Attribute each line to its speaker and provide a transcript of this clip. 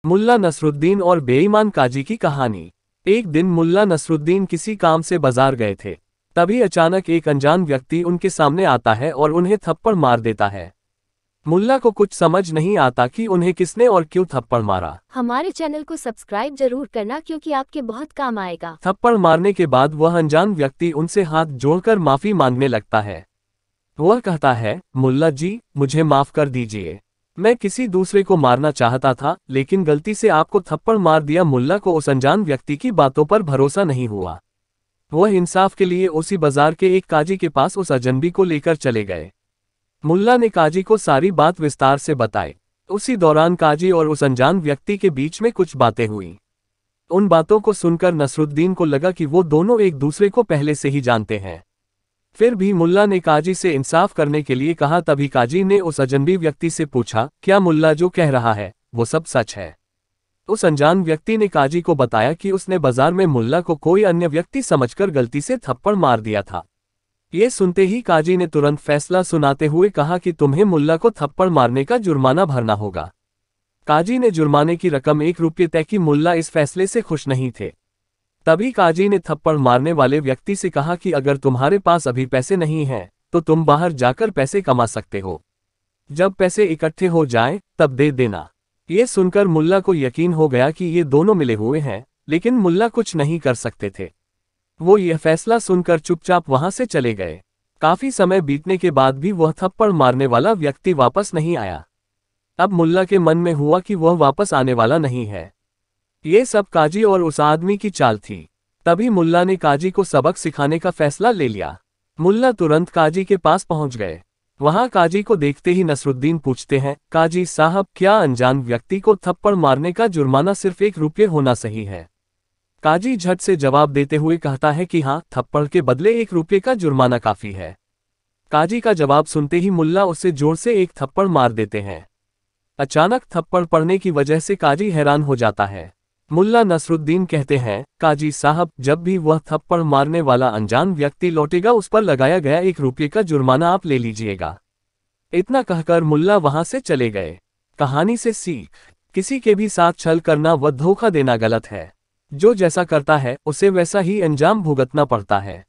Speaker 1: मुल्ला नसरुद्दीन और बेईमान काजी की कहानी। एक दिन मुल्ला नसरुद्दीन किसी काम से बाजार गए थे। तभी अचानक एक अनजान व्यक्ति उनके सामने आता है और उन्हें थप्पड़ मार देता है। मुल्ला को कुछ समझ नहीं आता कि उन्हें किसने और क्यों थप्पड़ मारा।
Speaker 2: हमारे चैनल को सब्सक्राइब जरूर करना क्योंकि आपके बहुत काम आएगा।
Speaker 1: थप्पड़ मारने के बाद वह अनजान व्यक्ति उनसे हाथ जोड़कर माफी मांगने लगता है। वह कहता है, मुल्ला जी, मुझे माफ कर दीजिए। मैं किसी दूसरे को मारना चाहता था, लेकिन गलती से आपको थप्पड़ मार दिया। मुल्ला को उस अनजान व्यक्ति की बातों पर भरोसा नहीं हुआ। वह इंसाफ के लिए उसी बाजार के एक काजी के पास उस अजनबी को लेकर चले गए। मुल्ला ने काजी को सारी बात विस्तार से बताई। उसी दौरान काजी और उस अनजान व्यक्ति के बीच में कुछ बातें हुई। उन बातों को सुनकर नसरुद्दीन को लगा कि वो दोनों एक दूसरे को पहले से ही जानते हैं। फिर भी मुल्ला ने काजी से इंसाफ करने के लिए कहा। तभी काजी ने उस अजनबी व्यक्ति से पूछा, क्या मुल्ला जो कह रहा है वो सब सच है? उस अनजान व्यक्ति ने काजी को बताया कि उसने बाजार में मुल्ला को कोई अन्य व्यक्ति समझकर गलती से थप्पड़ मार दिया था। ये सुनते ही काजी ने तुरंत फैसला सुनाते हुए कहा कि तुम्हें मुल्ला को थप्पड़ मारने का जुर्माना भरना होगा। काजी ने जुर्माने की रकम 1 रुपये तय की। मुल्ला इस फैसले से खुश नहीं थे। तभी काजी ने थप्पड़ मारने वाले व्यक्ति से कहा कि अगर तुम्हारे पास अभी पैसे नहीं हैं, तो तुम बाहर जाकर पैसे कमा सकते हो। जब पैसे इकट्ठे हो जाएं, तब दे देना। ये सुनकर मुल्ला को यकीन हो गया कि ये दोनों मिले हुए हैं, लेकिन मुल्ला कुछ नहीं कर सकते थे। वो यह फैसला सुनकर चुपचाप वहां से चले गए। काफी समय बीतने के बाद भी वह थप्पड़ मारने वाला व्यक्ति वापस नहीं आया। अब मुल्ला के मन में हुआ कि वह वापस आने वाला नहीं है। ये सब काजी और उस आदमी की चाल थी। तभी मुल्ला ने काजी को सबक सिखाने का फैसला ले लिया। मुल्ला तुरंत काजी के पास पहुंच गए। वहां काजी को देखते ही नसरुद्दीन पूछते हैं, काजी साहब, क्या अनजान व्यक्ति को थप्पड़ मारने का जुर्माना सिर्फ 1 रुपये होना सही है? काजी झट से जवाब देते हुए कहता है कि हाँ, थप्पड़ के बदले 1 रुपये का जुर्माना काफी है। काजी का जवाब सुनते ही मुल्ला उससे जोर से एक थप्पड़ मार देते हैं। अचानक थप्पड़ पड़ने की वजह से काजी हैरान हो जाता है। मुल्ला नसरुद्दीन कहते हैं, काजी साहब, जब भी वह थप्पड़ मारने वाला अनजान व्यक्ति लौटेगा, उस पर लगाया गया 1 रुपये का जुर्माना आप ले लीजिएगा। इतना कहकर मुल्ला वहां से चले गए। कहानी से सीख, किसी के भी साथ छल करना व धोखा देना गलत है। जो जैसा करता है उसे वैसा ही अंजाम भुगतना पड़ता है।